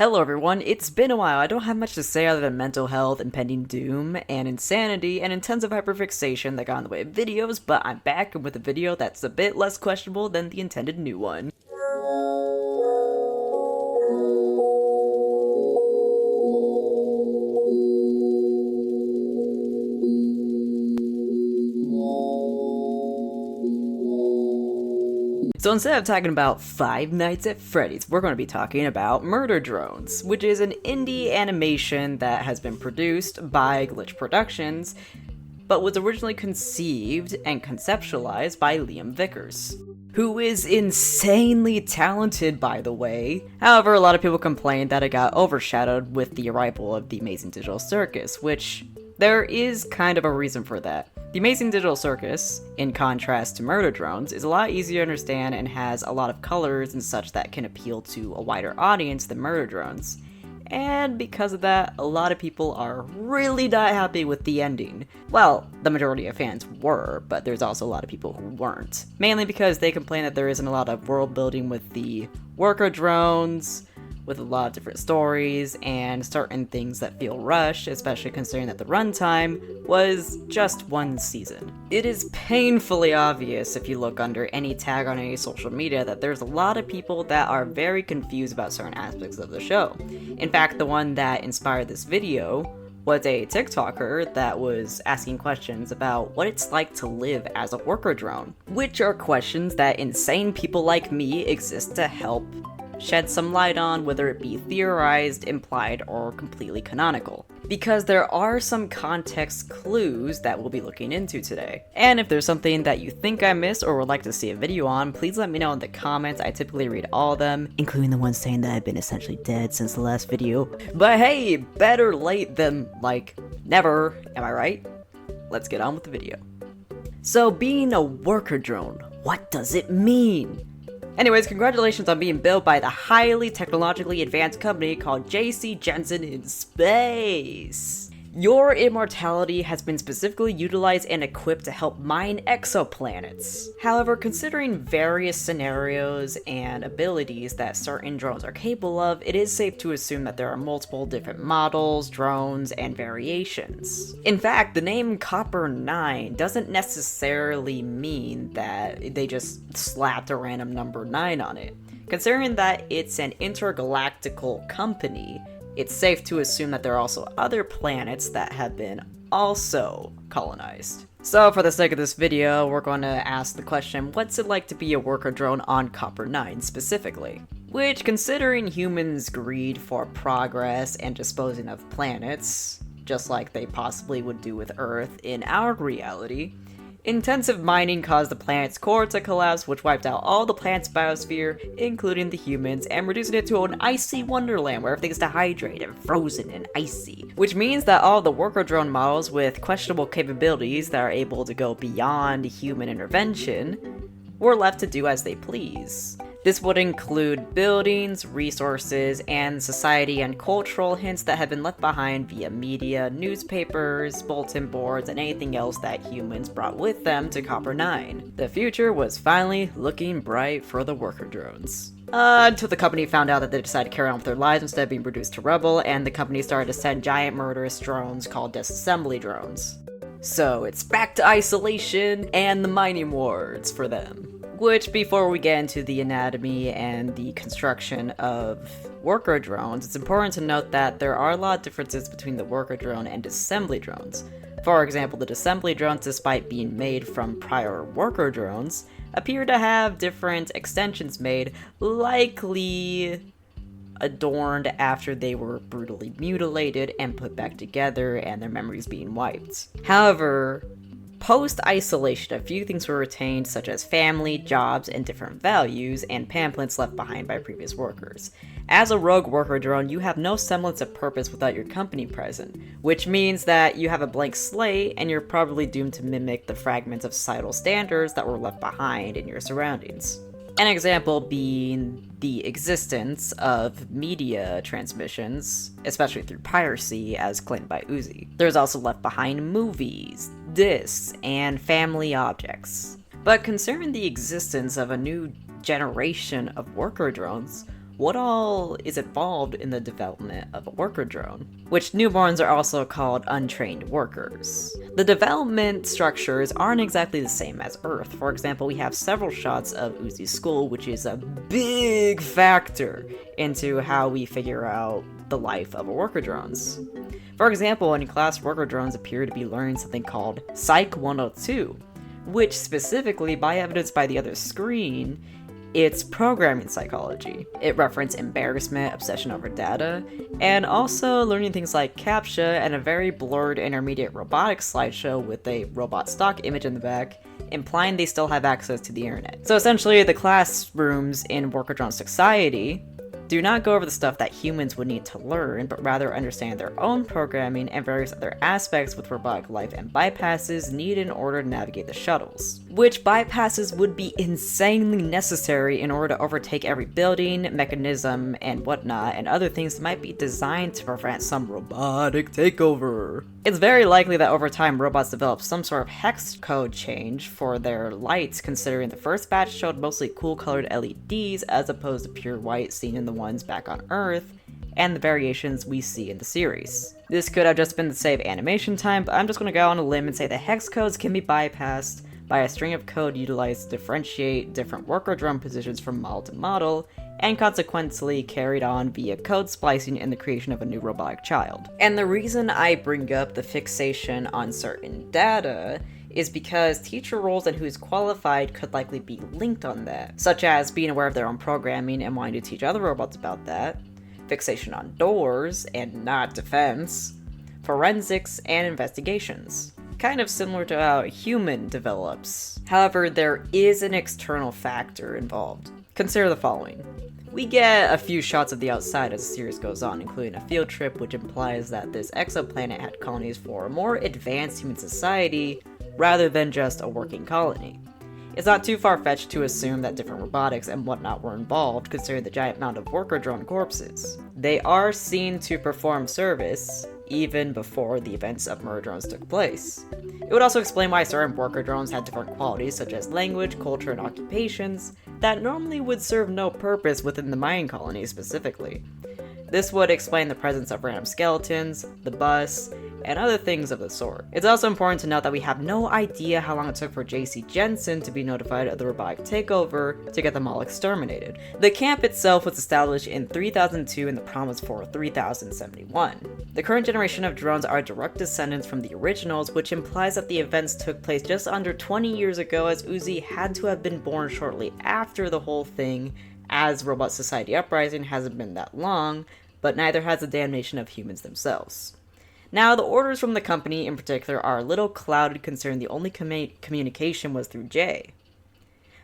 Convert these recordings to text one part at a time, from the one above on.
Hello everyone, it's been a while. I don't have much to say other than mental health, impending doom, and insanity, and intensive hyperfixation that got in the way of videos, but I'm back with a video that's a bit less questionable than the intended new one. So instead of talking about Five Nights at Freddy's, we're going to be talking about Murder Drones, which is an indie animation that has been produced by Glitch Productions, but was originally conceived and conceptualized by Liam Vickers, who is insanely talented, by the way. However, a lot of people complained that it got overshadowed with the arrival of the Amazing Digital Circus, which there is kind of a reason for that. The Amazing Digital Circus, in contrast to Murder Drones, is a lot easier to understand and has a lot of colors and such that can appeal to a wider audience than Murder Drones. And because of that, a lot of people are really not happy with the ending. Well, the majority of fans were, but there's also a lot of people who weren't. Mainly because they complain that there isn't a lot of world building with the worker drones, with a lot of different stories, and certain things that feel rushed, especially considering that the runtime was just one season. It is painfully obvious if you look under any tag on any social media that there's a lot of people that are very confused about certain aspects of the show. In fact, the one that inspired this video was a TikToker that was asking questions about what it's like to live as a worker drone, which are questions that insane people like me exist to help shed some light on, whether it be theorized, implied, or completely canonical. Because there are some context clues that we'll be looking into today. And if there's something that you think I missed or would like to see a video on, please let me know in the comments. I typically read all of them, including the ones saying that I've been essentially dead since the last video. But hey, better late than, never, am I right? Let's get on with the video. So being a worker drone, what does it mean? Anyways, congratulations on being built by the highly technologically advanced company called J.C. Jensen in Space. Your immortality has been specifically utilized and equipped to help mine exoplanets. However, considering various scenarios and abilities that certain drones are capable of, it is safe to assume that there are multiple different models, drones, and variations. In fact, the name Copper 9 doesn't necessarily mean that they just slapped a random number 9 on it. Considering that it's an intergalactical company, it's safe to assume that there are also other planets that have been also colonized. So for the sake of this video, we're going to ask the question, what's it like to be a worker drone on Copper 9 specifically? Which, considering humans' greed for progress and disposing of planets, just like they possibly would do with Earth in our reality, intensive mining caused the planet's core to collapse, which wiped out all the planet's biosphere, including the humans, and reducing it to an icy wonderland where everything's dehydrated and frozen and icy. Which means that all the worker drone models with questionable capabilities that are able to go beyond human intervention were left to do as they please. This would include buildings, resources, and society and cultural hints that have been left behind via media, newspapers, bulletin boards, and anything else that humans brought with them to Copper 9. The future was finally looking bright for the worker drones. Until the company found out that they decided to carry on with their lives instead of being reduced to rubble, and the company started to send giant murderous drones called disassembly drones. So it's back to isolation and the mining wards for them. Which, before we get into the anatomy and the construction of worker drones, it's important to note that there are a lot of differences between the worker drone and disassembly drones. For example, the disassembly drones, despite being made from prior worker drones, appear to have different extensions made, likely adorned after they were brutally mutilated and put back together and their memories being wiped. However, post-isolation, a few things were retained, such as family, jobs, and different values, and pamphlets left behind by previous workers. As a rogue worker drone, you have no semblance of purpose without your company present, which means that you have a blank slate, and you're probably doomed to mimic the fragments of societal standards that were left behind in your surroundings. An example being the existence of media transmissions, especially through piracy, as claimed by Uzi. There's also left behind movies, discs, and family objects. But considering the existence of a new generation of worker drones, what all is involved in the development of a worker drone, which newborns are also called untrained workers. The development structures aren't exactly the same as Earth. For example, we have several shots of Uzi's school, which is a big factor into how we figure out the life of a worker drones. For example, in class, worker drones appear to be learning something called Psych 102, which specifically, by evidenced by the other screen, it's programming psychology. It referenced embarrassment, obsession over data, and also learning things like CAPTCHA and a very blurred intermediate robotics slideshow with a robot stock image in the back, implying they still have access to the internet. So essentially, the classrooms in Worker Drone Society do not go over the stuff that humans would need to learn, but rather understand their own programming and various other aspects with robotic life and bypasses needed in order to navigate the shuttles. Which bypasses would be insanely necessary in order to overtake every building, mechanism, and whatnot, and other things that might be designed to prevent some robotic takeover. It's very likely that over time robots develop some sort of hex code change for their lights, considering the first batch showed mostly cool colored LEDs as opposed to pure white seen in the ones back on Earth, and the variations we see in the series. This could have just been to save animation time, but I'm just going to go on a limb and say the hex codes can be bypassed by a string of code utilized to differentiate different worker drone positions from model to model, and consequently carried on via code splicing in the creation of a new robotic child. And the reason I bring up the fixation on certain data is because teacher roles and who's qualified could likely be linked on that, such as being aware of their own programming and wanting to teach other robots about that, fixation on doors and not defense, forensics, and investigations. Kind of similar to how a human develops. However, there is an external factor involved. Consider the following. We get a few shots of the outside as the series goes on, including a field trip, which implies that this exoplanet had colonies for a more advanced human society rather than just a working colony. It's not too far-fetched to assume that different robotics and whatnot were involved, considering the giant amount of worker drone corpses. They are seen to perform service even before the events of murder drones took place. It would also explain why certain worker drones had different qualities, such as language, culture, and occupations, that normally would serve no purpose within the mining colony specifically. This would explain the presence of random skeletons, the bus, and other things of the sort. It's also important to note that we have no idea how long it took for J.C. Jensen to be notified of the robotic takeover to get them all exterminated. The camp itself was established in 3002 and the prom was for 3071. The current generation of drones are direct descendants from the originals, which implies that the events took place just under 20 years ago, as Uzi had to have been born shortly after the whole thing, as Robot Society Uprising hasn't been that long, but neither has the damnation of humans themselves. Now, the orders from the company in particular are a little clouded, considering the only communication was through Jay.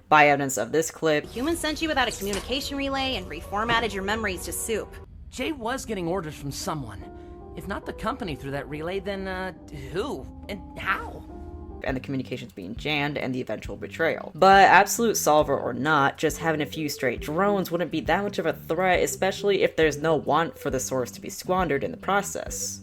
By evidence of this clip, humans sent you without a communication relay and reformatted your memories to soup. Jay was getting orders from someone. If not the company through that relay, then who? And how? And the communications being jammed and the eventual betrayal. But absolute solver or not, just having a few straight drones wouldn't be that much of a threat, especially if there's no want for the source to be squandered in the process.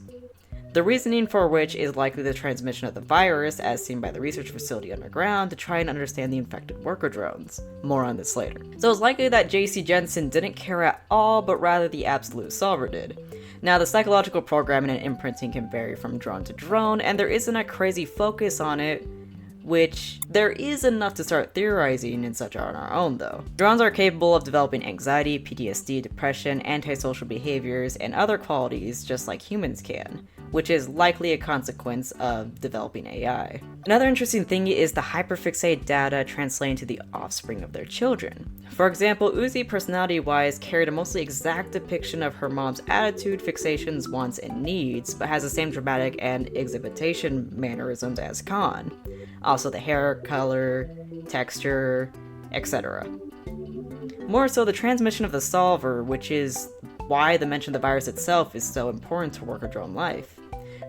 The reasoning for which is likely the transmission of the virus, as seen by the research facility underground, to try and understand the infected worker drones. More on this later. So it's likely that J.C. Jensen didn't care at all, but rather the absolute solver did. Now, the psychological programming and imprinting can vary from drone to drone, and there isn't a crazy focus on it, which there is enough to start theorizing and such on our own though. Drones are capable of developing anxiety, PTSD, depression, antisocial behaviors, and other qualities just like humans can, which is likely a consequence of developing AI. Another interesting thing is the hyperfixated data translating to the offspring of their children. For example, Uzi personality-wise carried a mostly exact depiction of her mom's attitude, fixations, wants, and needs, but has the same dramatic and exhibition mannerisms as Khan. Also the hair color, texture, etc. More so, the transmission of the solver, which is why the mention of the virus itself is so important to worker drone life.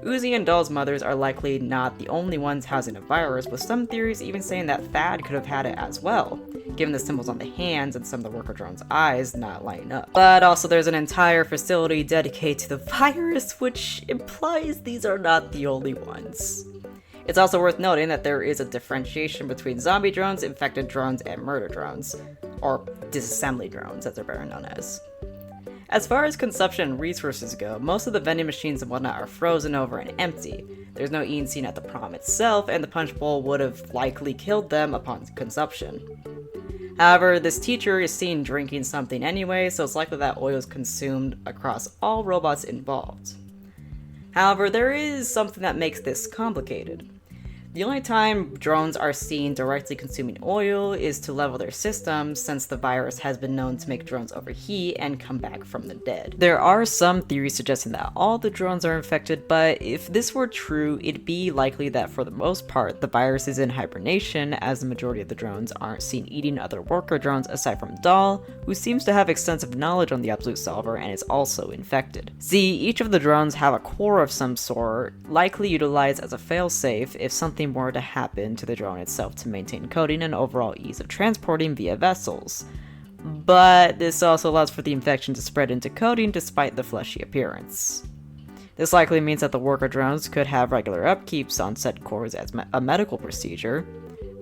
Uzi and Doll's mothers are likely not the only ones housing a virus, with some theories even saying that Thad could have had it as well, given the symbols on the hands and some of the worker drone's eyes not lining up. But also there's an entire facility dedicated to the virus, which implies these are not the only ones. It's also worth noting that there is a differentiation between zombie drones, infected drones, and murder drones, or disassembly drones as they're better known as. As far as consumption and resources go, most of the vending machines and whatnot are frozen over and empty. There's no eating scene at the prom itself, and the punch bowl would have likely killed them upon consumption. However, this teacher is seen drinking something anyway, so it's likely that oil is consumed across all robots involved. However, there is something that makes this complicated. The only time drones are seen directly consuming oil is to level their systems, since the virus has been known to make drones overheat and come back from the dead. There are some theories suggesting that all the drones are infected, but if this were true, it'd be likely that for the most part, the virus is in hibernation, as the majority of the drones aren't seen eating other worker drones aside from Dahl, who seems to have extensive knowledge on the Absolute Solver and is also infected. See, each of the drones have a core of some sort, likely utilized as a failsafe if something were to happen to the drone itself to maintain coding and overall ease of transporting via vessels. But this also allows for the infection to spread into coding despite the fleshy appearance. This likely means that the worker drones could have regular upkeeps on said cores as a medical procedure,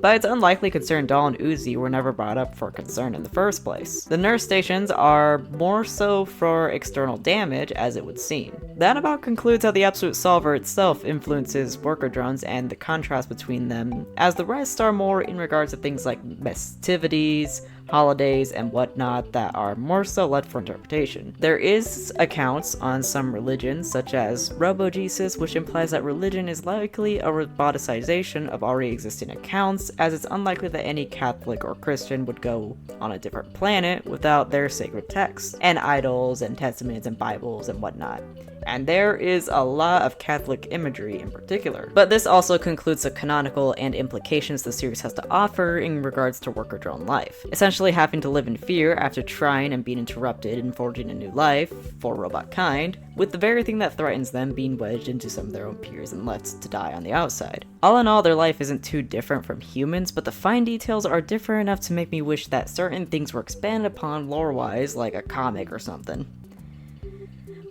but it's unlikely considering Dahl and Uzi were never brought up for concern in the first place. The nurse stations are more so for external damage, as it would seem. That about concludes how the Absolute Solver itself influences worker drones and the contrast between them, as the rest are more in regards to things like festivities, holidays, and whatnot that are more so left for interpretation. There is accounts on some religions, such as Robo-Jesus, which implies that religion is likely a roboticization of already existing accounts, as it's unlikely that any Catholic or Christian would go on a different planet without their sacred texts, and idols, and testaments, and Bibles, and whatnot. And there is a lot of Catholic imagery in particular. But this also concludes the canonical and implications the series has to offer in regards to worker drone life. Essentially having to live in fear after trying and being interrupted and forging a new life for robot kind, with the very thing that threatens them being wedged into some of their own peers and left to die on the outside. All in all, their life isn't too different from humans, but the fine details are different enough to make me wish that certain things were expanded upon lore-wise, like a comic or something.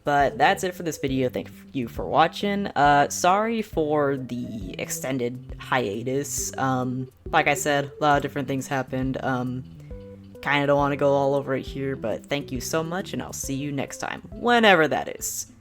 But that's it for this video. Thank you for watching. Sorry for the extended hiatus. Like I said, a lot of different things happened. Kinda don't want to go all over it here, but thank you so much, and I'll see you next time, whenever that is.